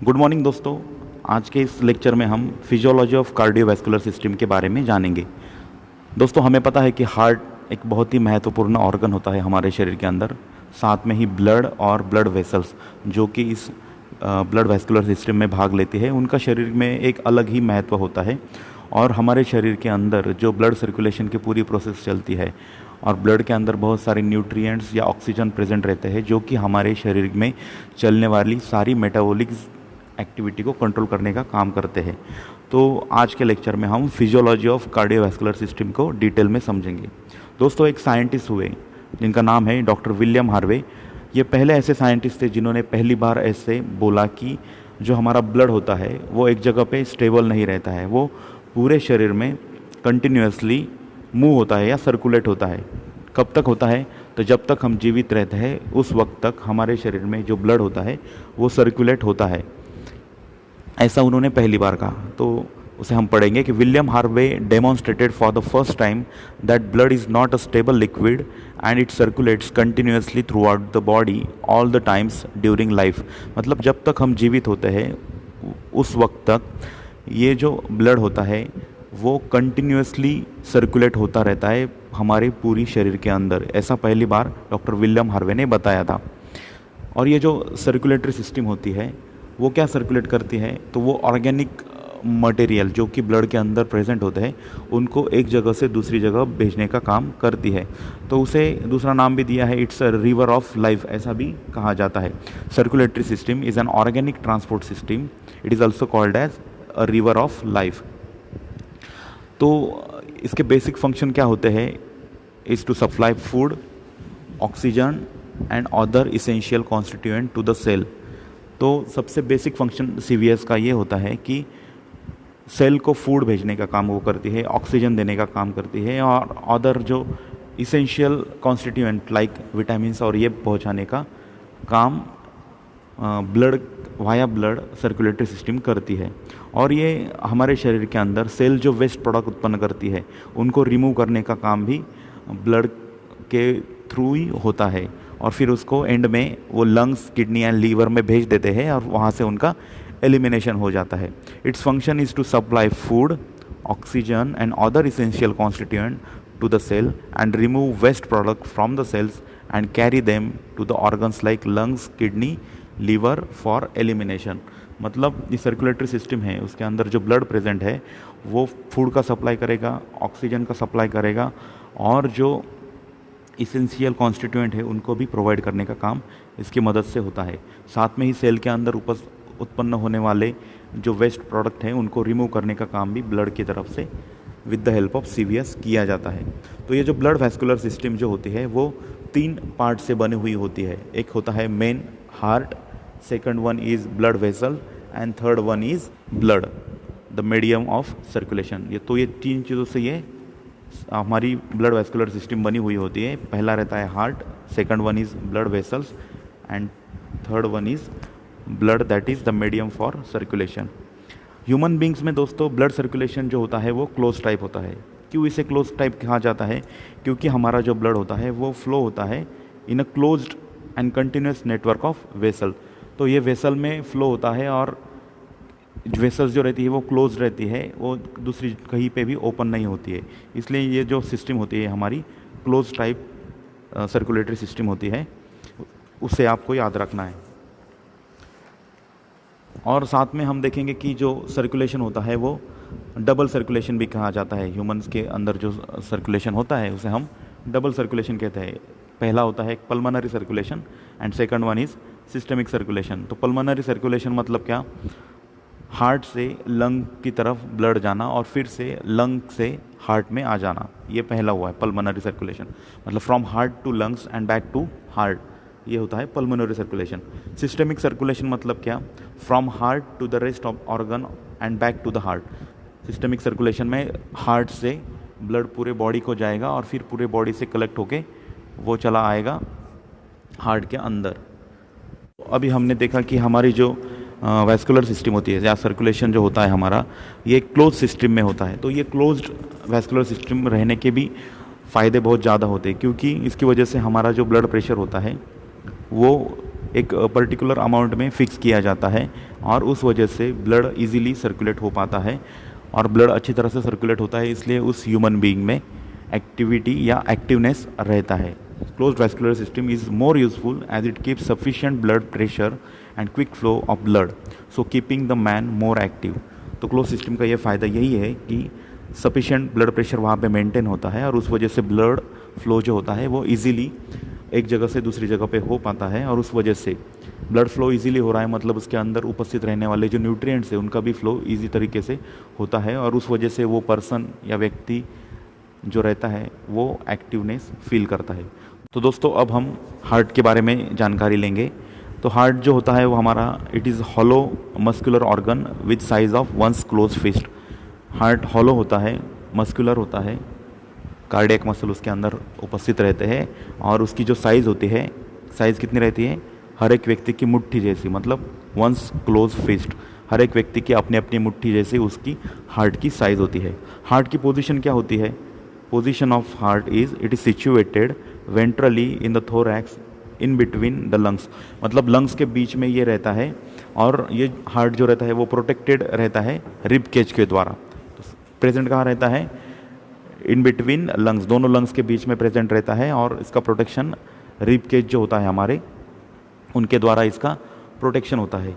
Good morning दोस्तों। आज के इस लेक्चर में हम फिजियोलॉजी ऑफ कार्डियोवैस्कुलर सिस्टम के बारे में जानेंगे। दोस्तों, हमें पता है कि हार्ट एक बहुत ही महत्वपूर्ण ऑर्गन होता है हमारे शरीर के अंदर। साथ में ही ब्लड और ब्लड वेसल्स जो कि इस ब्लड वैस्कुलर सिस्टम में भाग लेती है, उनका शरीर में एक अलग ही महत्व होता है। और हमारे शरीर के अंदर जो ब्लड सर्कुलेशन की पूरी प्रोसेस चलती है और ब्लड के अंदर बहुत सारे न्यूट्रिएंट्स या ऑक्सीजन प्रेजेंट रहते हैं जो कि हमारे शरीर में चलने वाली सारी मेटाबॉलिक एक्टिविटी को कंट्रोल करने का काम करते हैं। तो आज के लेक्चर में हम फिजियोलॉजी ऑफ कार्डियोवैस्कुलर सिस्टम को डिटेल में समझेंगे। दोस्तों, एक साइंटिस्ट हुए जिनका नाम है डॉक्टर विलियम हार्वे। ये पहले ऐसे साइंटिस्ट थे जिन्होंने पहली बार ऐसे बोला कि जो हमारा ब्लड होता है वो एक जगह पे स्टेबल नहीं रहता है, वो पूरे शरीर में कंटिन्यूसली मूव होता है या सर्कुलेट होता है। कब तक होता है? तो जब तक हम जीवित रहते हैं उस वक्त तक हमारे शरीर में जो ब्लड होता है वो सर्कुलेट होता है, ऐसा उन्होंने पहली बार कहा। तो उसे हम पढ़ेंगे कि William Harvey demonstrated for the first time that blood is not a stable liquid and it circulates continuously through out the body all the times during life. मतलब जब तक हम जीवित होते हैं उस वक्त तक ये जो ब्लड होता है वो कंटिन्यूसली सर्कुलेट होता रहता है हमारे पूरी शरीर के अंदर। ऐसा पहली बार डॉक्टर विलियम हार्वे ने बताया था। और ये जो सर्कुलेटरी सिस्टम होती है वो क्या सर्कुलेट करती है? तो वो ऑर्गेनिक मटेरियल जो कि ब्लड के अंदर प्रेजेंट होते हैं उनको एक जगह से दूसरी जगह भेजने का काम करती है। तो उसे दूसरा नाम भी दिया है, it's a river of life, ऐसा भी कहा जाता है। Circulatory system is an organic transport system, it is also called as a river of life. तो इसके बेसिक फंक्शन क्या होते हैं? Is to supply food, oxygen and other essential constituent to the cell. तो सबसे बेसिक फंक्शन सीवीएस का ये होता है कि सेल को फूड भेजने का काम वो करती है, ऑक्सीजन देने का काम करती है और अदर जो इसेंशियल कॉन्स्टिट्यूएंट लाइक विटामिन्स और ये पहुंचाने का काम blood via blood circulatory system करती है। और ये हमारे शरीर के अंदर सेल जो वेस्ट प्रोडक्ट उत्पन्न करती है उनको रिमूव करने का काम भी ब्लड के थ्रू ही होता है। और फिर उसको एंड में वो लंग्स, किडनी एंड लीवर में भेज देते हैं और वहाँ से उनका एलिमिनेशन हो जाता है। Its function is to supply food, oxygen and other essential constituent to the cell and remove waste product from the cells and carry them to the organs like lungs, kidney, liver for elimination. मतलब ये circulatory system है, उसके अंदर जो blood present है वो food का supply करेगा, ऑक्सीजन का सप्लाई करेगा और जो इसेंशियल कॉन्स्टिट्यूएंट है उनको भी प्रोवाइड करने का काम इसकी मदद से होता है। साथ में ही सेल के अंदर उत्पन्न होने वाले जो वेस्ट प्रोडक्ट हैं उनको रिमूव करने का काम भी ब्लड की तरफ से with the help of CVS किया जाता है। तो ये जो ब्लड वैस्कुलर सिस्टम जो होती है वो 3 पार्ट से बनी हुई होती है। एक होता है main heart, second one is blood vessel and third one is blood, the medium of circulation. ये 3 चीज़ों से ये हमारी ब्लड वैस्कुलर सिस्टम बनी हुई होती है। पहला रहता है heart, second one is blood vessels and third one is blood, that is the medium for circulation. Human beings में दोस्तों ब्लड सर्कुलेशन जो होता है वो क्लोज टाइप होता है। क्यों इसे क्लोज टाइप कहा जाता है? क्योंकि हमारा जो ब्लड होता है वो फ्लो होता है in a closed and continuous network of vessel. तो ये वेसल में फ्लो होता है और वेसल्स जो रहती है वो क्लोज रहती है, वो दूसरी कहीं पे भी ओपन नहीं होती है। इसलिए ये जो सिस्टम होती है हमारी क्लोज टाइप सर्कुलेटरी सिस्टम होती है, उससे आपको याद रखना है। और साथ में हम देखेंगे कि जो सर्कुलेशन होता है वो डबल सर्कुलेशन भी कहा जाता है। ह्यूमंस के अंदर जो सर्कुलेशन होता है उसे हम डबल सर्कुलेशन कहते हैं। पहला होता है pulmonary circulation and second one is systemic circulation. तो पल्मोनरी सर्कुलेशन मतलब क्या? हार्ट से लंग की तरफ ब्लड जाना और फिर से लंग से हार्ट में आ जाना, ये पहला हुआ है पल्मोनरी सर्कुलेशन। मतलब from heart to lungs and back to heart, ये होता है पल्मोनरी सर्कुलेशन। सिस्टमिक सर्कुलेशन मतलब क्या? From heart to the rest of organ and back to the heart. Systemic circulation में हार्ट से ब्लड पूरे बॉडी को जाएगा और फिर पूरे बॉडी से कलेक्ट होके वो चला आएगा हार्ट के अंदर। अभी हमने देखा कि हमारी जो वैस्कुलर सिस्टम होती है या सर्कुलेशन जो होता है हमारा, ये क्लोज सिस्टम में होता है। तो ये क्लोज्ड वैस्कुलर सिस्टम रहने के भी फ़ायदे बहुत ज़्यादा होते हैं, क्योंकि इसकी वजह से हमारा जो ब्लड प्रेशर होता है वो एक पर्टिकुलर अमाउंट में फिक्स किया जाता है और उस वजह से ब्लड इजीली सर्कुलेट हो पाता है और ब्लड अच्छी तरह से सर्कुलेट होता है, इसलिए उस ह्यूमन बीइंग में एक्टिविटी या एक्टिवनेस रहता है। Closed vascular system is more useful as it keeps sufficient blood pressure and quick flow of blood, so keeping the man more active. तो क्लोज सिस्टम का ये फ़ायदा यही है कि सफिशिएंट ब्लड प्रेशर वहाँ पे मेंटेन होता है और उस वजह से ब्लड फ्लो जो होता है वो इजीली एक जगह से दूसरी जगह पे हो पाता है और उस वजह से ब्लड फ्लो इजीली हो रहा है, मतलब उसके अंदर उपस्थित रहने वाले जो न्यूट्रिएंट्स है उनका भी फ्लो इजी तरीके से होता है और उस वजह से वो पर्सन या व्यक्ति जो रहता है वो एक्टिवनेस फील करता है। तो दोस्तों अब हम हार्ट के बारे में जानकारी लेंगे। तो हार्ट जो होता है वो हमारा it is hollow muscular organ with size of one's close fist. Heart hollow होता है, मस्कुलर होता है, कार्डियक मसल उसके अंदर उपस्थित रहते हैं और उसकी जो साइज़ होती है, साइज़ कितनी रहती है, हर एक व्यक्ति की मुट्ठी जैसी, मतलब वंस क्लोज फिस्ट, हर एक व्यक्ति की अपनी अपनी मुट्ठी जैसी उसकी हार्ट की साइज़ होती है। हार्ट की पोजीशन क्या होती है, position of heart is it is situated ventrally in the thorax in between the lungs, मतलब लंग्स के बीच में ये रहता है और ये हार्ट जो रहता है वो प्रोटेक्टेड रहता है रिब केज के द्वारा। तो प्रेजेंट कहाँ रहता है, इन बिटवीन लंग्स, दोनों लंग्स के बीच में प्रेजेंट रहता है और इसका प्रोटेक्शन रिब केज जो होता है हमारे उनके द्वारा इसका प्रोटेक्शन होता है।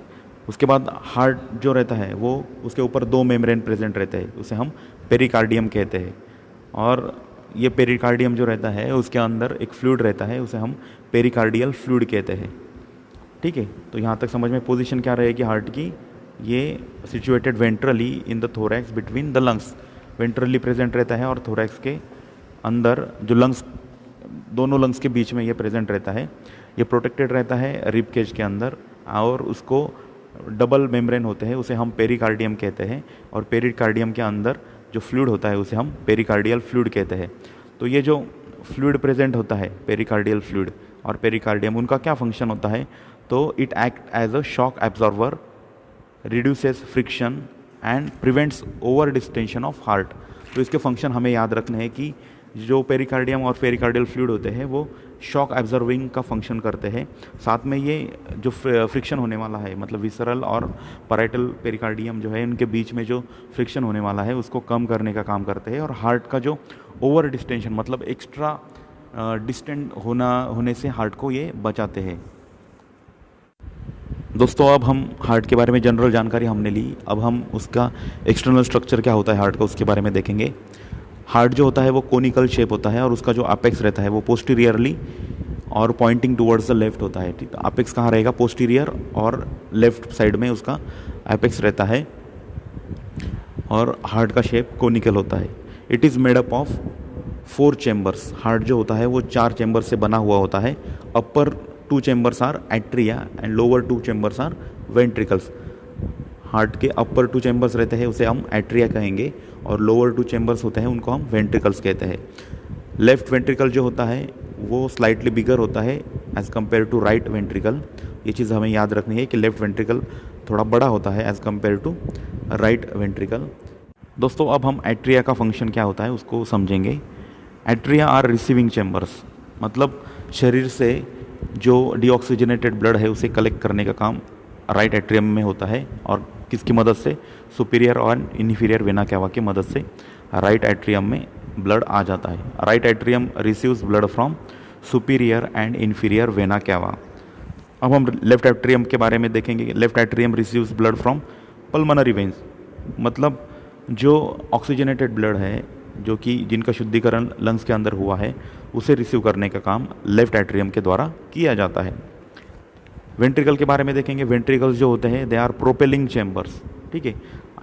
उसके बाद हार्ट जो रहता है वो उसके ऊपर दो मेम्ब्रेन प्रेजेंट रहते हैं, उसे हम पेरिकार्डियम कहते हैं और ये पेरिकार्डियम जो रहता है उसके अंदर एक फ्लूइड रहता है, उसे हम पेरिकार्डियल फ्लूइड कहते हैं। ठीक है, तो यहाँ तक समझ में पोजीशन क्या रहेगी हार्ट की, ये situated ventrally in the thorax between the lungs, ventrally present रहता है और थोरैक्स के अंदर जो लंग्स, दोनों लंग्स के बीच में ये प्रेजेंट रहता है। ये प्रोटेक्टेड रहता है रिब केज के अंदर और उसको डबल मेम्ब्रेन होते हैं, उसे हम पेरिकार्डियम कहते हैं और पेरिकार्डियम के अंदर जो फ्लूइड होता है उसे हम पेरिकार्डियल फ्लूइड कहते हैं। तो ये जो फ्लूइड प्रेजेंट होता है पेरिकार्डियल फ्लूइड और पेरिकार्डियम, उनका क्या फंक्शन होता है, तो it act as a shock absorber, reduces friction and prevents over distension of heart. तो इसके फंक्शन हमें याद रखने हैं कि जो पेरिकार्डियम और पेरिकार्डियल फ्लूइड होते हैं वो शॉक एब्जॉर्बिंग का फंक्शन करते हैं, साथ में ये जो फ्रिक्शन होने वाला है, मतलब विसरल और पैराइटल पेरिकार्डियम जो है उनके बीच में जो फ्रिक्शन होने वाला है उसको कम करने का काम करते हैं और हार्ट का जो ओवर डिस्टेंशन, मतलब एक्स्ट्रा डिस्टेंट होने से हार्ट को ये बचाते हैं। दोस्तों अब हम हार्ट के बारे में जनरल जानकारी हमने ली, अब हम उसका एक्सटर्नल स्ट्रक्चर क्या होता है हार्ट का उसके बारे में देखेंगे। हार्ट जो होता है वो कोनिकल शेप होता है और उसका जो अपेक्स रहता है वो पोस्टीरियरली और पॉइंटिंग टुवर्ड्स द लेफ्ट होता है। ठीक, अपेक्स कहाँ रहेगा, पोस्टीरियर और लेफ्ट साइड में उसका अपेक्स रहता है और हार्ट का शेप कोनिकल होता है। It is made up of 4 chambers. Heart जो होता है वो 4 चैम्बर से बना हुआ होता है। Upper 2 chambers are atria and lower 2 chambers are ventricles. Heart के अपर 2 चैम्बर्स रहते हैं उसे हम एट्रिया कहेंगे और लोअर 2 चैम्बर्स होते हैं उनको हम वेंट्रिकल्स कहते हैं। लेफ्ट वेंट्रिकल जो होता है वो स्लाइटली बिगर होता है as compare to right ventricle. ये चीज़ हमें याद रखनी है कि लेफ्ट वेंट्रिकल थोड़ा बड़ा होता है as compare to right ventricle. दोस्तों अब हम एट्रिया का फंक्शन क्या होता है उसको समझेंगे। एट्रिया आर रिसीविंग चैम्बर्स, मतलब शरीर से जो डीऑक्सीजनेटेड ब्लड है उसे कलेक्ट करने का काम राइट एट्रियम में होता है और किसकी मदद से, सुपीरियर और इन्फीरियर वेना कैवा की मदद से राइट एट्रियम में ब्लड आ जाता है। Right atrium receives blood from superior and inferior vena cava. अब हम लेफ्ट एट्रियम के बारे में देखेंगे। Left atrium receives blood from pulmonary veins, मतलब जो ऑक्सीजनेटेड ब्लड है जो कि जिनका शुद्धिकरण लंग्स के अंदर हुआ है उसे रिसीव करने का काम लेफ्ट एट्रियम के द्वारा किया जाता है। वेंट्रिकल के बारे में देखेंगे। वेंट्रिकल्स जो होते हैं दे आर प्रोपेलिंग चैम्बर्स। ठीक है,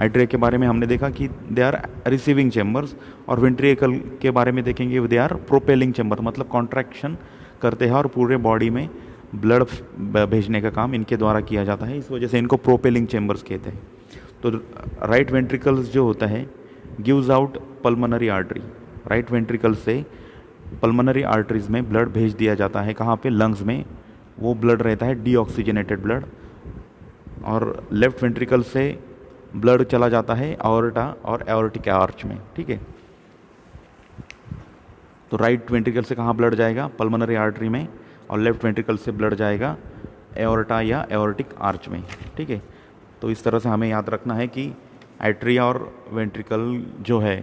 एट्रिया के बारे में हमने देखा कि दे आर रिसीविंग चैम्बर्स और वेंट्रिकल के बारे में देखेंगे दे आर प्रोपेलिंग चैम्बर, मतलब कॉन्ट्रैक्शन करते हैं और पूरे बॉडी में ब्लड भेजने का काम इनके द्वारा किया जाता है, इस वजह से इनको प्रोपेलिंग चैम्बर्स कहते हैं। तो राइट वेंट्रिकल्स जो होता है gives out pulmonary artery. Right ventricle से पल्मोनरी आर्टरीज में ब्लड भेज दिया जाता है, कहाँ पे, लंग्स में। वो ब्लड रहता है डीऑक्सीजनेटेड ब्लड। और लेफ्ट वेंट्रिकल से ब्लड चला जाता है एओर्टा और एओर्टिक आर्च में। ठीक है, तो राइट वेंट्रिकल से कहाँ ब्लड जाएगा, पल्मोनरी आर्टरी में, और लेफ्ट वेंट्रिकल से ब्लड जाएगा एओर्टा या एओर्टिक आर्च में। ठीक है, तो इस तरह से हमें याद रखना है कि एट्रिया और वेंट्रिकल जो है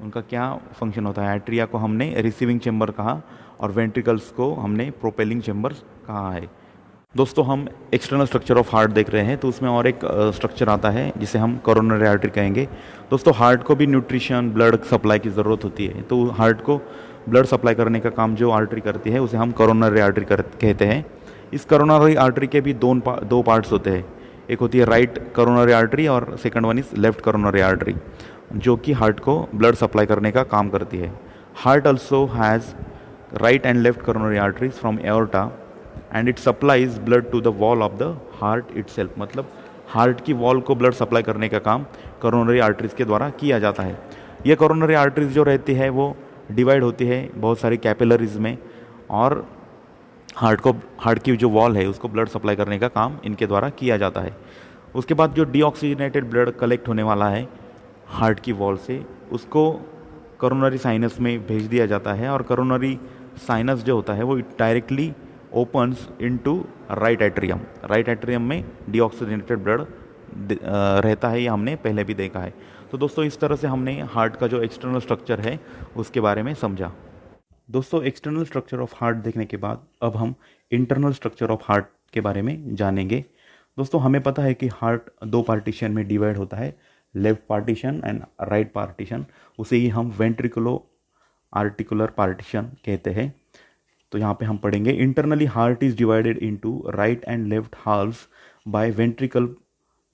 उनका क्या फंक्शन होता है। एट्रिया को हमने रिसीविंग चेंबर कहा और वेंट्रिकल्स को हमने प्रोपेलिंग चेंबर्स कहा है। दोस्तों हम एक्सटर्नल स्ट्रक्चर ऑफ हार्ट देख रहे हैं, तो उसमें और एक स्ट्रक्चर आता है जिसे हम कोरोनरी आर्टरी कहेंगे। दोस्तों हार्ट को भी न्यूट्रिशन ब्लड सप्लाई की ज़रूरत होती है, तो हार्ट को ब्लड सप्लाई करने का काम जो आर्टरी करती है उसे हम कोरोनरी आर्टरी कहते हैं। इस कोरोनरी आर्टरी के भी दो पार्ट्स होते हैं, एक होती है राइट कोरोनरी आर्टरी और second one is left coronary artery, जो कि हार्ट को ब्लड सप्लाई करने का काम करती है। Heart also has right and left coronary arteries from aorta and it supplies blood to the wall of the heart itself. मतलब हार्ट की वॉल को ब्लड सप्लाई करने का काम कोरोनरी आर्टरीज के द्वारा किया जाता है। ये कोरोनरी आर्टरीज जो रहती है वो डिवाइड होती है बहुत सारी कैपिलरीज में, और हार्ट की जो वॉल है उसको ब्लड सप्लाई करने का काम इनके द्वारा किया जाता है। उसके बाद जो डीऑक्सीजनेटेड ब्लड कलेक्ट होने वाला है हार्ट की वॉल से, उसको कोरोनरी साइनस में भेज दिया जाता है, और कोरोनरी साइनस जो होता है वो directly opens into right atrium. Right atrium में डीऑक्सीजनेटेड ब्लड रहता है, ये हमने पहले भी देखा है। तो दोस्तों इस तरह से हमने हार्ट का जो एक्सटर्नल स्ट्रक्चर है उसके बारे में समझा। दोस्तों एक्सटर्नल स्ट्रक्चर ऑफ हार्ट देखने के बाद अब हम इंटरनल स्ट्रक्चर ऑफ हार्ट के बारे में जानेंगे। दोस्तों हमें पता है कि हार्ट दो पार्टीशन में डिवाइड होता है, left partition and right partition. उसे ही हम वेंट्रिकुलो आर्टिकुलर पार्टीशन कहते हैं। तो यहाँ पे हम पढ़ेंगे internally heart is divided into right and left halves by ventricle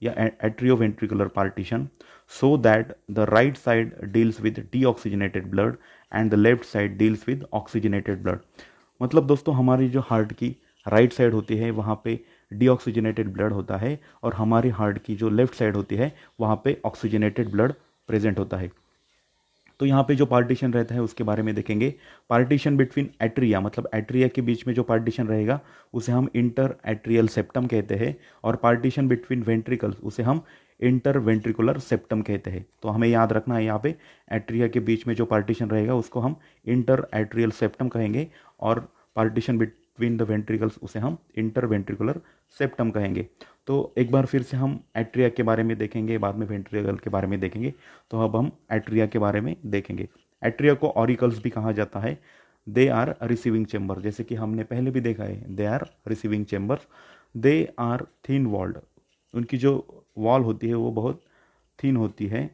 या atrioventricular partition, so that the right side deals with deoxygenated blood and the left side deals with oxygenated blood. मतलब दोस्तों हमारी जो हार्ट की right side होती है वहाँ पे डीऑक्सीजनेटेड ब्लड होता है, और हमारी हार्ट की जो लेफ्ट साइड होती है वहाँ पे ऑक्सीजनेटेड ब्लड प्रेजेंट होता है। तो यहाँ पे जो पार्टीशन रहता है उसके बारे में देखेंगे। पार्टीशन बिटवीन एट्रिया, मतलब एट्रिया के बीच में जो पार्टीशन रहेगा उसे हम इंटर एट्रियल सेप्टम कहते हैं, और पार्टीशन बिटवीन वेंट्रिकल्स उसे हम इंटर वेंट्रिकुलर सेप्टम कहते हैं। तो हमें याद रखना है यहाँ पे एट्रिया के बीच में जो पार्टीशन रहेगा उसको हम इंटर एट्रियल सेप्टम कहेंगे, और पार्टीशन बिटवीन द वेंट्रिकल्स उसे हम इंटर वेंट्रिकुलर सेप्टम कहेंगे। तो एक बार फिर से हम एट्रिया के बारे में देखेंगे, बाद में वेंट्रिकल के बारे में देखेंगे। तो अब हम एट्रिया के बारे में देखेंगे। एट्रिया को ऑरिकल्स भी कहा जाता है। दे आर रिसीविंग चेंबर, जैसे कि हमने पहले भी देखा है, they are receiving chambers. They are thin walled, उनकी जो वॉल होती है वो बहुत थिन होती है।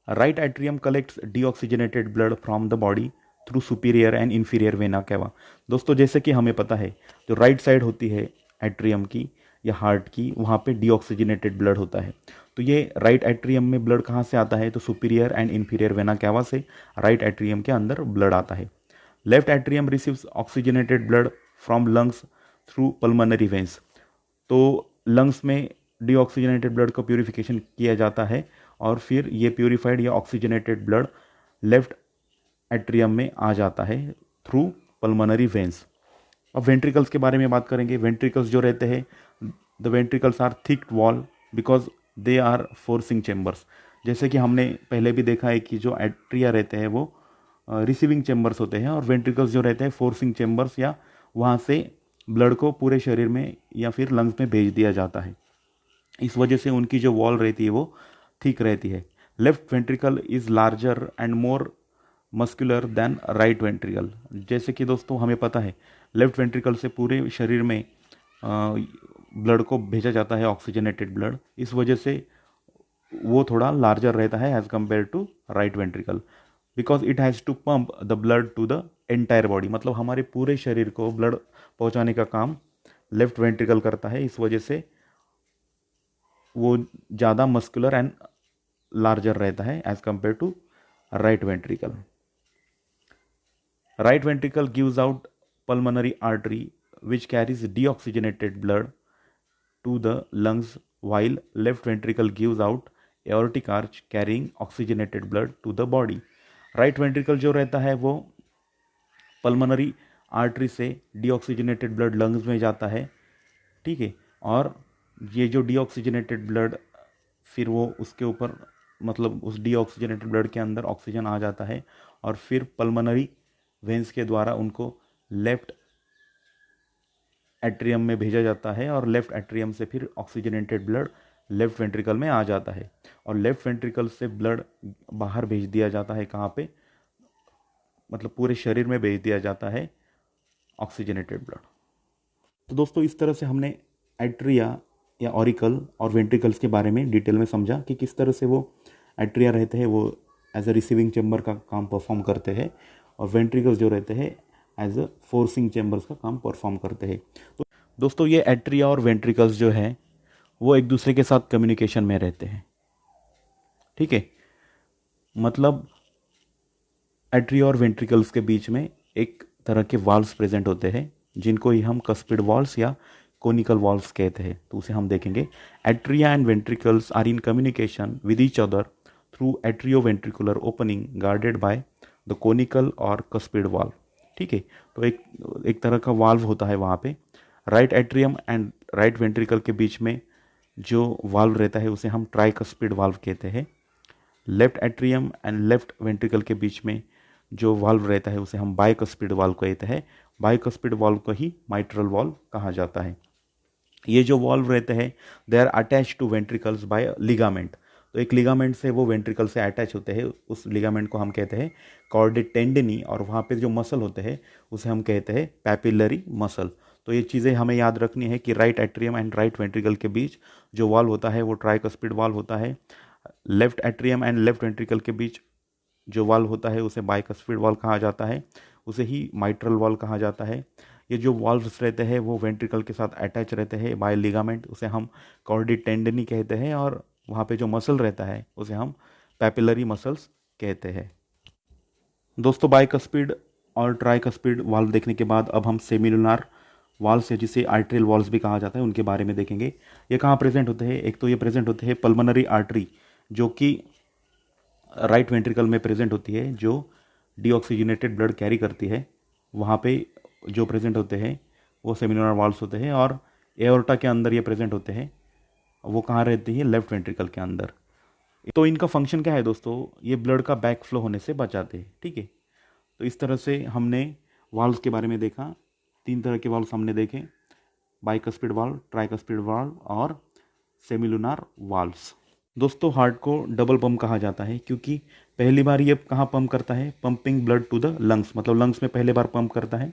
Right atrium collects deoxygenated blood from the body through superior and inferior vena cava. दोस्तों जैसे कि हमें पता है जो राइट साइड होती है एट्रियम की या हार्ट की, वहाँ पे डीऑक्सीजनेटेड ब्लड होता है। तो ये राइट एट्रियम में ब्लड कहाँ से आता है, तो superior and inferior vena cava से राइट एट्रियम के अंदर ब्लड आता है। Left atrium receives oxygenated blood from lungs through pulmonary veins. तो लंग्स में डीऑक्सीजनेटेड ब्लड का प्यूरिफिकेशन किया जाता है, और फिर ये प्यूरिफाइड या ऑक्सीजनेटेड ब्लड लेफ्ट एट्रियम में आ जाता है थ्रू पल्मोनरी वेन्स। अब वेंट्रिकल्स के बारे में बात करेंगे। वेंट्रिकल्स जो रहते हैं, the ventricles are thick wall because they are forcing chambers. जैसे कि हमने पहले भी देखा है कि जो एट्रिया रहते हैं वो रिसीविंग चेंबर्स होते हैं, और वेंट्रिकल्स जो रहते हैं फोर्सिंग चेंबर्स, या वहाँ से ब्लड को पूरे शरीर में या फिर लंग्स में भेज दिया जाता है। इस वजह से उनकी जो वॉल रहती है वो थिक रहती है। Left ventricle is larger and more muscular than right ventricle. जैसे कि दोस्तों हमें पता है लेफ्ट वेंट्रिकल से पूरे शरीर में ब्लड को भेजा जाता है, ऑक्सीजनेटेड ब्लड, इस वजह से वो थोड़ा लार्जर रहता है as compare to right ventricle, because it has to pump the blood to the entire body. मतलब हमारे पूरे शरीर को ब्लड पहुंचाने का काम लेफ्ट वेंट्रिकल करता है, इस वजह से वो ज़्यादा मस्कुलर एंड लार्जर रहता है as compare to right ventricle. Right ventricle gives out pulmonary artery which carries deoxygenated blood to the lungs, while left ventricle gives out aortic arch carrying oxygenated blood to the body. Right ventricle जो रहता है वो pulmonary artery से deoxygenated blood lungs में जाता है, ठीक है, और ये जो डीऑक्सीजनेटेड ब्लड फिर वो उसके ऊपर, मतलब उस डीऑक्सीजनेटेड ब्लड के अंदर ऑक्सीजन आ जाता है, और फिर पल्मोनरी वेंस के द्वारा उनको लेफ्ट एट्रियम में भेजा जाता है और लेफ्ट एट्रियम से फिर ऑक्सीजनेटेड ब्लड लेफ्ट वेंट्रिकल में आ जाता है और लेफ्ट वेंट्रिकल से ब्लड बाहर भेज दिया जाता है कहाँ पे, मतलब पूरे शरीर में भेज दिया जाता है ऑक्सीजनेटेड ब्लड। तो दोस्तों इस तरह से हमने एट्रिया या ऑरिकल और वेंट्रिकल्स के बारे में डिटेल में समझा कि किस तरह से वो एट्रिया रहते हैं वो एज अ रिसीविंग चैम्बर का काम परफॉर्म करते हैं और वेंट्रिकल्स जो रहते हैं एज अ फोर्सिंग चैम्बर्स का काम परफॉर्म करते हैं। तो दोस्तों ये एट्रिया और वेंट्रिकल्स जो है वो एक दूसरे के साथ कम्युनिकेशन में रहते हैं, ठीक है। मतलब एट्रिया और वेंट्रिकल्स के बीच में एक तरह के वाल्व्स प्रेजेंट होते हैं जिनको ही हम कस्पिड वाल्व्स या कोनिकल वाल्व्स कहते हैं। तो उसे हम देखेंगे। Atria and ventricles are in communication with each other through atrioventricular opening guarded by the conical और कस्पिड वाल्व, ठीक है। तो एक तरह का वाल्व होता है वहाँ पे। Right atrium and right ventricle के बीच में जो वाल्व रहता है उसे हम ट्राइकस्पिड वाल्व कहते हैं। Left atrium and left ventricle के बीच में जो वाल्व रहता है उसे हम बाइकस्पिड वाल्व कहते हैं। बाइकस्पिड वाल्व को ही माइट्रल वाल्व कहा जाता है। ये जो वाल्व रहते हैं they are attach to ventricles by ligament. तो एक लिगामेंट से वो वेंट्रिकल से अटैच होते हैं, उस लिगामेंट को हम कहते हैं कॉर्डेड टेंडनी, और वहाँ पे जो मसल होते हैं उसे हम कहते हैं पैपिलरी मसल। तो ये चीज़ें हमें याद रखनी है कि right atrium and right ventricle के बीच जो वाल्व होता है वो ट्राइकस्पिड वाल्व होता है। Left atrium and left ventricle के बीच जो वाल्व होता है उसे बाइकस्पिड वाल्व कहा जाता है, उसे ही माइट्रल वाल्व कहा जाता है। ये जो वाल्व्स रहते हैं वो वेंट्रिकल के साथ अटैच रहते हैं बाय लिगामेंट, उसे हम कॉर्डेड टेंडनी कहते हैं, और वहाँ पे जो मसल रहता है उसे हम पैपिलरी मसल्स कहते हैं। दोस्तों बाइकस्पिड और ट्राइकस्पिड वाल्व देखने के बाद अब हम सेमिलुनार वाल्व्स है जिसे आर्ट्रियल वाल्व्स भी कहा जाता है उनके बारे में देखेंगे। ये कहाँ प्रेजेंट होते हैं? एक तो ये प्रेजेंट होते हैं पल्मोनरी आर्टरी जो कि राइट वेंट्रिकल में प्रेजेंट होती है, जो डीऑक्सीजनेटेड ब्लड कैरी करती है। वहाँ पे जो प्रेजेंट होते हैं वो सेमिलुनार वाल्व्स होते हैं, और एओर्टा के अंदर ये प्रेजेंट होते हैं। वो कहाँ रहती है? लेफ्ट वेंट्रिकल के अंदर। तो इनका फंक्शन क्या है दोस्तों? ये ब्लड का बैक फ्लो होने से बचाते हैं, ठीक है। तो इस तरह से हमने वाल्व्स के बारे में देखा। 3 तरह के वाल्व्स हमने देखे, बाइकस्पिड वाल्व, ट्राइकस्पिड वाल्व और सेमिलुनार वाल्व्स। दोस्तों हार्ट को डबल पंप कहा जाता है क्योंकि पहली बार ये कहाँ पंप करता है? Pumping blood to the lungs, मतलब लंग्स में पहले बार पंप करता है,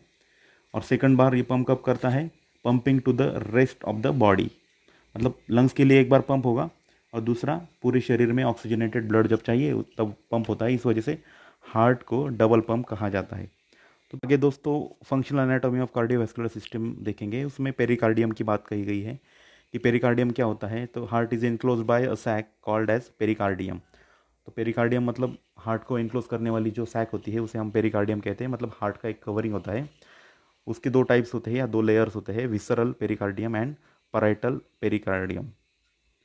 और सेकंड बार ये पंप कब करता है? Pumping to the rest of the body, मतलब लंग्स के लिए एक बार पंप होगा और दूसरा पूरे शरीर में ऑक्सीजनेटेड ब्लड जब चाहिए तब पंप होता है। इस वजह से हार्ट को डबल पंप कहा जाता है। तो आगे दोस्तों functional anatomy of cardiovascular system देखेंगे। उसमें पेरिकार्डियम की बात कही गई है कि पेरिकार्डियम क्या होता है। तो heart is enclose by a sac called as pericardium. तो पेरिकार्डियम मतलब हार्ट को इनक्लोज करने वाली जो सैक होती है उसे हम पेरिकार्डियम कहते हैं, मतलब हार्ट का एक कवरिंग होता है। उसके 2 टाइप्स होते हैं या 2 लेयर्स होते हैं, visceral pericardium and parietal pericardium,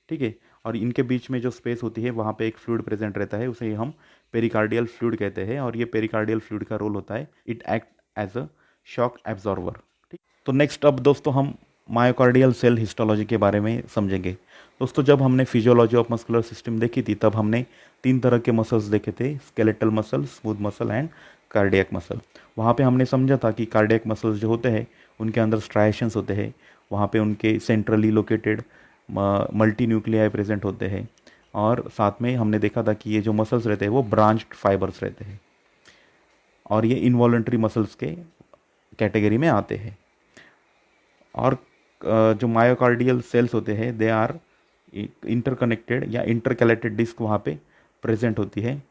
ठीक है। और इनके बीच में जो स्पेस होती है वहाँ पे एक फ्लूइड प्रेजेंट रहता है, उसे हम पेरिकार्डियल फ्लूइड कहते हैं, और ये पेरिकार्डियल फ्लूइड का रोल होता है it act as a shock absorber, ठीक। तो नेक्स्ट अब दोस्तों हम मायोकार्डियल सेल हिस्टोलॉजी के बारे में समझेंगे। दोस्तों जब हमने फिजियोलॉजी ऑफ मस्कुलर सिस्टम देखी थी तब हमने 3 तरह के मसल्स देखे थे, skeletal muscle, smooth muscle and cardiac muscle. वहाँ पे हमने समझा था कि कार्डियक मसल्स जो होते हैं उनके अंदर स्ट्राइएशंस होते हैं, वहाँ पे उनके centrally located multi nuclei present होते हैं, और साथ में हमने देखा था कि ये जो मसल्स रहते हैं वो ब्रांच्ड फाइबर्स रहते हैं, और ये इनवॉलंटरी मसल्स के कैटेगरी में आते हैं। और जो मायोकार्डियल सेल्स होते हैं दे आर इंटरकनेक्टेड या इंटरकैलेटेड डिस्क वहाँ पे प्रेजेंट होती है,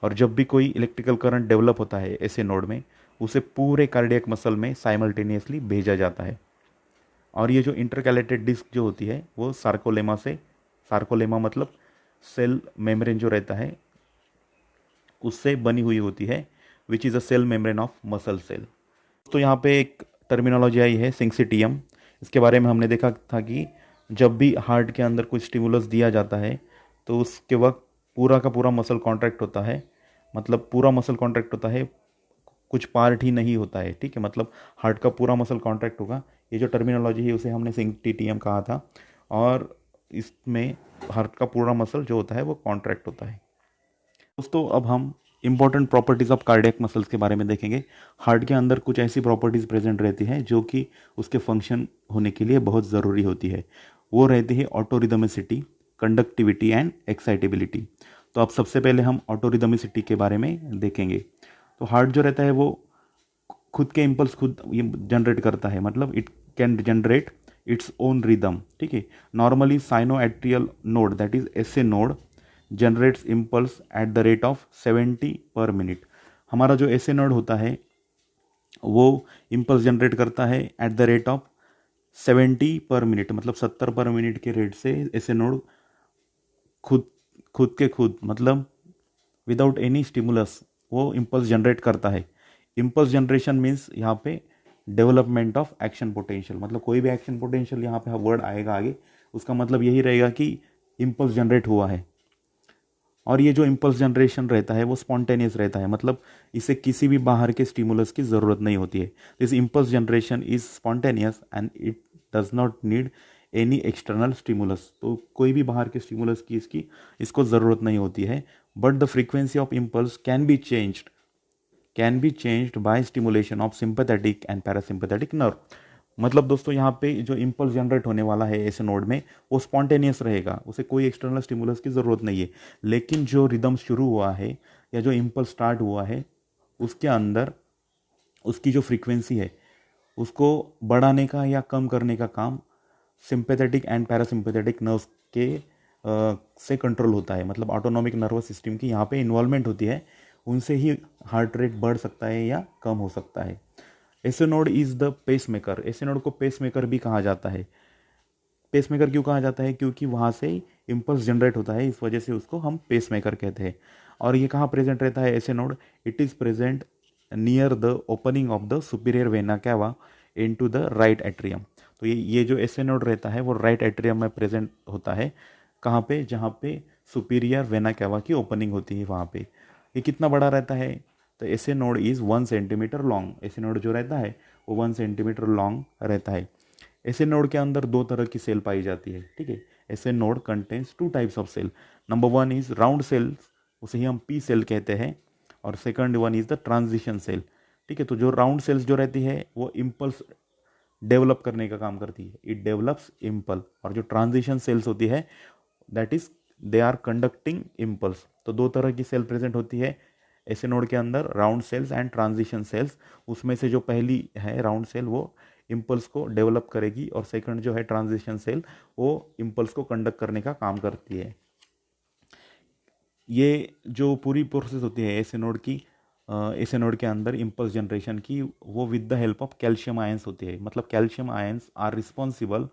और जब भी कोई इलेक्ट्रिकल करंट डेवलप होता है ऐसे नोड में उसे पूरे कार्डियक मसल में साइमल्टेनियसली भेजा जाता है। और ये जो इंटरकैलेटेड डिस्क जो होती है वो सार्कोलेमा से, सार्कोलेमा मतलब सेल मेम्ब्रेन जो रहता है उससे बनी हुई होती है, which is a cell membrane of muscle cell. तो यहाँ पे एक टर्मिनोलॉजी आई है सिंसिटियम। इसके बारे में हमने देखा था कि जब भी हार्ट के अंदर कुछ स्टिमुलस दिया जाता है तो उसके वक्त पूरा का पूरा मसल कॉन्ट्रैक्ट होता है, मतलब पूरा मसल कॉन्ट्रैक्ट होता है, कुछ पार्ट ही नहीं होता है, ठीक है। मतलब हार्ट का पूरा मसल कॉन्ट्रैक्ट होगा। ये जो टर्मिनोलॉजी है उसे हमने सिंसिटियम कहा था, और इसमें हार्ट का पूरा मसल जो होता है वो कॉन्ट्रैक्ट होता है। दोस्तों अब हम important properties of cardiac muscles के बारे में देखेंगे। हार्ट के अंदर कुछ ऐसी प्रॉपर्टीज़ प्रेजेंट रहती हैं जो कि उसके फंक्शन होने के लिए बहुत ज़रूरी होती है। वो रहती है ऑटोरिदमिसिटी, कंडक्टिविटी एंड एक्साइटेबिलिटी। तो अब सबसे पहले हम ऑटोरिदमिसिटी के बारे में देखेंगे। तो हार्ट जो रहता है वो खुद के इम्पल्स खुद ये जनरेट करता है, मतलब it can generate its own rhythm. ठीक है, normally sinoatrial node that is S A node generates impulse at the rate of 70 पर मिनट। हमारा जो एस ए नोड होता है वो इम्पल्स जनरेट करता है एट द रेट ऑफ 70 पर मिनट, मतलब 70 पर मिनट के रेट से एस ए नोड खुद खुद के खुद मतलब विदाउट एनी स्टिमुलस वो इम्पल्स जनरेट करता है। इम्पल्स जनरेशन मीन्स यहाँ पे डेवलपमेंट ऑफ एक्शन पोटेंशियल, मतलब कोई भी एक्शन पोटेंशियल यहाँ पे वर्ड आएगा आगे उसका मतलब यही रहेगा कि इम्पल्स जनरेट हुआ है। और ये जो इम्पल्स जनरेशन रहता है वो स्पॉन्टेनियस रहता है, मतलब इसे किसी भी बाहर के स्टिमुलस की ज़रूरत नहीं होती है। This impulse generation is spontaneous and it does not need any external stimulus. तो कोई भी बाहर के स्टिमुलस की इसको ज़रूरत नहीं होती है। But the frequency of impulse can be changed by stimulation of sympathetic and parasympathetic nerve. मतलब दोस्तों यहाँ पे जो इम्पल्स जनरेट होने वाला है ऐसे नोड में वो स्पॉन्टेनियस रहेगा, उसे कोई एक्सटर्नल स्टिमुलस की ज़रूरत नहीं है। लेकिन जो रिदम शुरू हुआ है या जो इम्पल्स स्टार्ट हुआ है उसके अंदर उसकी जो फ्रीक्वेंसी है उसको बढ़ाने का या कम करने का काम सिंपैथेटिक एंड पैरासिम्पैथेटिक नर्व्स के से कंट्रोल होता है। मतलब ऑटोनॉमिक नर्वस सिस्टम की यहाँ पे इन्वॉल्वमेंट होती है, उनसे ही हार्ट रेट बढ़ सकता है या कम हो सकता है। SA node is the pace maker. SA node को पेस मेकर भी कहा जाता है। पेस मेकर क्यों कहा जाता है? क्योंकि वहाँ से इम्पल्स जनरेट होता है, इस वजह से उसको हम पेस मेकर कहते हैं। और ये कहाँ प्रेजेंट रहता है SA node? It is present near the opening of the superior vena cava into the right atrium. तो ये जो एसे नोड रहता है वो राइट एट्रियम में प्रेजेंट होता है। कहाँ पे? जहाँ पे सुपीरियर वेना कैवा की ओपनिंग होती है वहाँ पे। ये कितना बड़ा रहता है? तो SA node is 1 centimetre long. SA node जो रहता है वो 1 सेंटीमीटर लॉन्ग रहता है। एसे नोड के अंदर दो तरह की सेल पाई जाती है। ठीक है, SA node contains 2 types of cell. Number 1 is round cells, उसे ही हम पी सेल कहते हैं, और second one is the transition cell. ठीक है, तो जो राउंड सेल्स जो रहती है वो इम्पल्स डेवलप करने का काम करती है, इट डेवलप्स इम्पल्स। और जो ट्रांजिशन सेल्स होती है that is they are conducting impulse. तो दो तरह की सेल प्रेजेंट होती है ऐसे नोड के अंदर, round cells and transition cells. उसमें से जो पहली है राउंड सेल वो इम्पल्स को डेवलप करेगी, और सेकंड जो है ट्रांजिशन सेल वो इम्पल्स को कंडक्ट करने का काम करती है। ये जो पूरी प्रोसेस होती है ऐसे नोड की, ऐसे नोड के अंदर इम्पल्स जनरेशन की, वो with the help of calcium ions होती है। मतलब calcium ions are responsible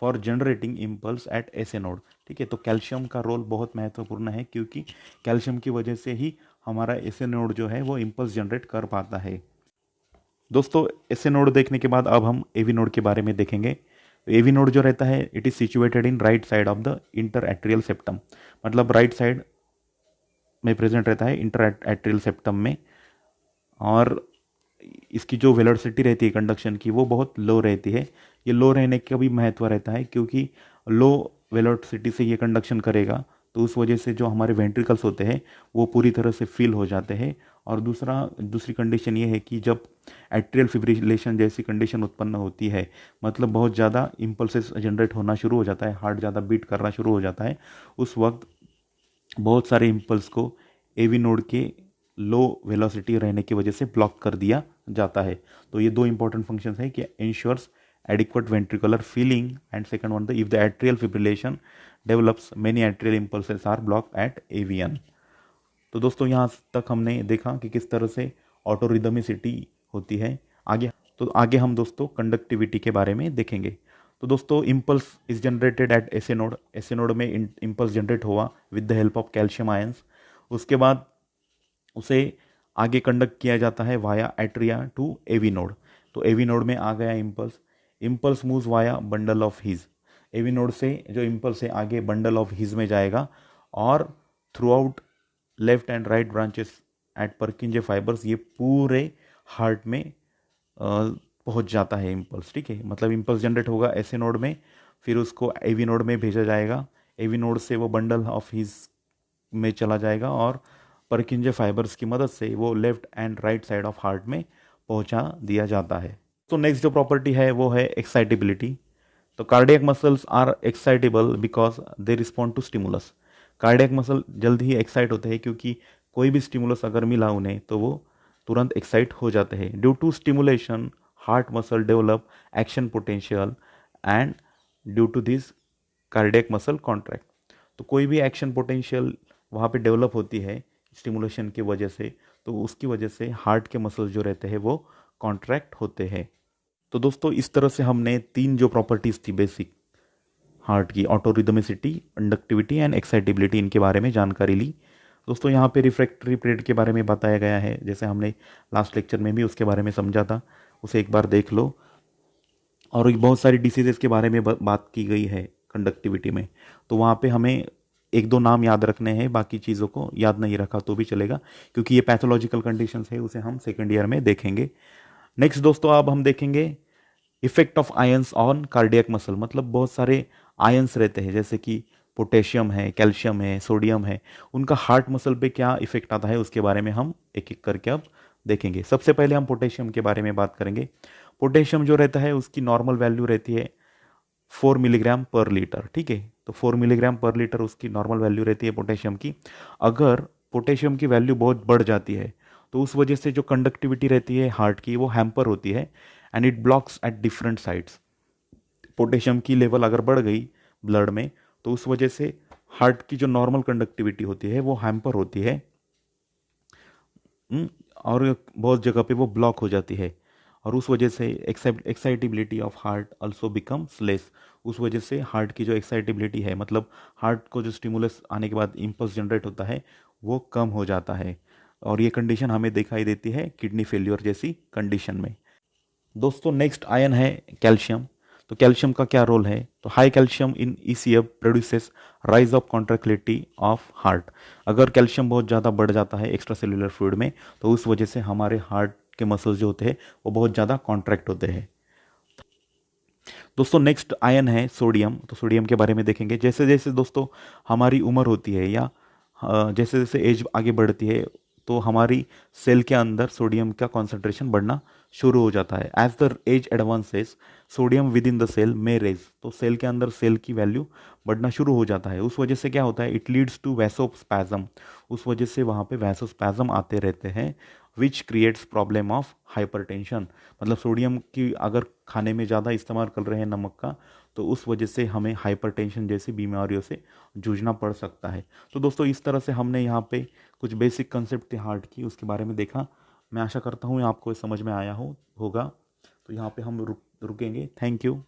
for generating impulse at SA node. ठीक है, तो कैल्शियम का रोल बहुत महत्वपूर्ण है, क्योंकि कैल्शियम की वजह से ही हमारा ऐसे नोड जो है वो इम्पल्स जनरेट कर पाता है। दोस्तों ऐसे नोड देखने के बाद अब हम एवी नोड के बारे में देखेंगे। एवी नोड जो रहता है it is situated in right side of the inter atrial septum. मतलब राइट साइड में प्रेजेंट रहता है इंटर एट्रियल सेप्टम में। और इसकी जो वेलोसिटी रहती है कंडक्शन की वो बहुत लो रहती है। ये लो रहने का भी महत्व रहता है, क्योंकि लो वेलोसिटी से ये कंडक्शन करेगा तो उस वजह से जो हमारे वेंट्रिकल्स होते हैं वो पूरी तरह से फिल हो जाते हैं। और दूसरी कंडीशन ये है कि जब एट्रियल फिब्रिलेशन जैसी कंडीशन उत्पन्न होती है, मतलब बहुत ज़्यादा इम्पल्सेस जनरेट होना शुरू हो जाता है, हार्ट ज़्यादा बीट करना शुरू हो जाता है, उस वक्त बहुत सारे इम्पल्स को एवी नोड के लो वेलोसिटी रहने की वजह से ब्लॉक कर दिया जाता है। तो ये दो इंपॉर्टेंट फंक्शंस है कि ensures adequate ventricular filling, and second one the if the atrial fibrillation develops many atrial impulses are block at AVN. तो दोस्तों यहाँ तक हमने देखा कि किस तरह से ऑटोरिदमिसिटी होती है। आगे हम दोस्तों कंडक्टिविटी के बारे में देखेंगे। तो दोस्तों impulse is generated at SA node. SA node में इम्पल्स जनरेट हुआ with the help of calcium ions. उसके बाद उसे आगे कंडक्ट किया जाता है via atria to AV node. तो एवी नोड में आ गया impulse moves via bundle of His. AV node से जो इम्पल्स है आगे बंडल ऑफ हिज में जाएगा, और throughout left and right branches at Purkinje fibres ये पूरे हार्ट में पहुंच जाता है इम्पल्स। ठीक है, मतलब इम्पल्स जनरेट होगा ऐसे नोड में, फिर उसको एवी नोड में भेजा जाएगा, एवी नोड से वो बंडल ऑफ हिज में चला जाएगा, और परकिंजे फाइबर्स की मदद से वो left and right side of heart में पहुंचा दिया जाता है। तो नेक्स्ट जो प्रॉपर्टी है वो है एक्साइटेबिलिटी। तो cardiac muscles are excitable because they respond to stimulus. Cardiac muscle जल्द ही एक्साइट होते हैं क्योंकि कोई भी स्टिमुलस अगर मिला उन्हें तो वो तुरंत एक्साइट हो जाते हैं। Due to stimulation heart muscle develop action potential and due to this cardiac muscle contract. तो कोई भी एक्शन पोटेंशियल वहाँ पे डेवलप होती है स्टिमुलेशन की वजह से, तो उसकी वजह से हार्ट के मसल्स जो रहते हैं वो कॉन्ट्रैक्ट होते हैं। तो दोस्तों इस तरह से हमने 3 जो प्रॉपर्टीज़ थी बेसिक हार्ट की, ऑटोरिदमिसिटी, कंडक्टिविटी एंड एक्साइटेबिलिटी, इनके बारे में जानकारी ली। दोस्तों यहाँ पे रिफ्रैक्टरी पीरियड के बारे में बताया गया है, जैसे हमने लास्ट लेक्चर में भी उसके बारे में समझा था, उसे एक बार देख लो। और बहुत सारी डिसीजेस के बारे में बात की गई है कंडक्टिविटी में, तो वहाँ पे हमें 1-2 नाम याद रखने हैं, बाकी चीज़ों को याद नहीं रखा तो भी चलेगा क्योंकि ये पैथोलॉजिकल कंडीशंस है, उसे हम सेकेंड ईयर में देखेंगे। नेक्स्ट दोस्तों अब हम देखेंगे effect of ions on cardiac muscle. मतलब बहुत सारे आयंस रहते हैं जैसे कि पोटेशियम है, कैल्शियम है, सोडियम है, उनका हार्ट मसल पे क्या इफेक्ट आता है उसके बारे में हम एक एक करके अब देखेंगे। सबसे पहले हम पोटेशियम के बारे में बात करेंगे। पोटेशियम जो रहता है उसकी नॉर्मल वैल्यू रहती है 4 मिलीग्राम पर लीटर, ठीक है। तो 4 मिलीग्राम पर लीटर उसकी नॉर्मल वैल्यू रहती है पोटेशियम की। अगर पोटेशियम की वैल्यू बहुत बढ़ जाती है तो उस वजह से जो कंडक्टिविटी रहती है हार्ट की वो हैम्पर होती है and it blocks at different sides. Potassium की लेवल अगर बढ़ गई ब्लड में तो उस वजह से हार्ट की जो नॉर्मल कंडक्टिविटी होती है वो हैम्पर होती है, और बहुत जगह पे वो ब्लॉक हो जाती है और उस वजह से excitability of heart also becomes less. उस वजह से हार्ट की जो एक्साइटेबिलिटी है, मतलब हार्ट को जो स्टिमुलस आने के बाद इम्पल्स जनरेट होता है वो कम हो जाता है, और ये कंडीशन हमें दिखाई देती है किडनी फेल्योर जैसी कंडीशन में। दोस्तों नेक्स्ट आयन है कैल्शियम। तो कैल्शियम का क्या रोल है? तो high calcium in ECF produces rise of contractility of heart. अगर कैल्शियम बहुत ज़्यादा बढ़ जाता है एक्स्ट्रा सेलुलर फ्लूइड में तो उस वजह से हमारे हार्ट के मसल्स जो होते हैं वो बहुत ज़्यादा कॉन्ट्रैक्ट होते हैं। दोस्तों नेक्स्ट आयन है सोडियम। तो सोडियम के बारे में देखेंगे। जैसे जैसे दोस्तों हमारी उम्र होती है या जैसे जैसे एज आगे बढ़ती है तो हमारी सेल के अंदर सोडियम का कॉन्सेंट्रेशन बढ़ना शुरू हो जाता है। As the age advances sodium within the cell में रेज। तो सेल के अंदर सेल की वैल्यू बढ़ना शुरू हो जाता है। उस वजह से क्या होता है? It leads to vasospasm. उस वजह से वहाँ पे वैसोस्पैज्म आते रहते हैं which creates problem of hypertension. मतलब सोडियम की अगर खाने में ज़्यादा इस्तेमाल कर रहे हैं नमक का तो उस वजह से हमें हाइपरटेंशन जैसी बीमारियों से जूझना पड़ सकता है। तो दोस्तों इस तरह से हमने यहाँ पे कुछ बेसिक कंसेप्ट थे हार्ट की, उसके बारे में देखा। मैं आशा करता हूँ आपको समझ में आया होगा। तो यहाँ पे हम रुकेंगे। Thank you.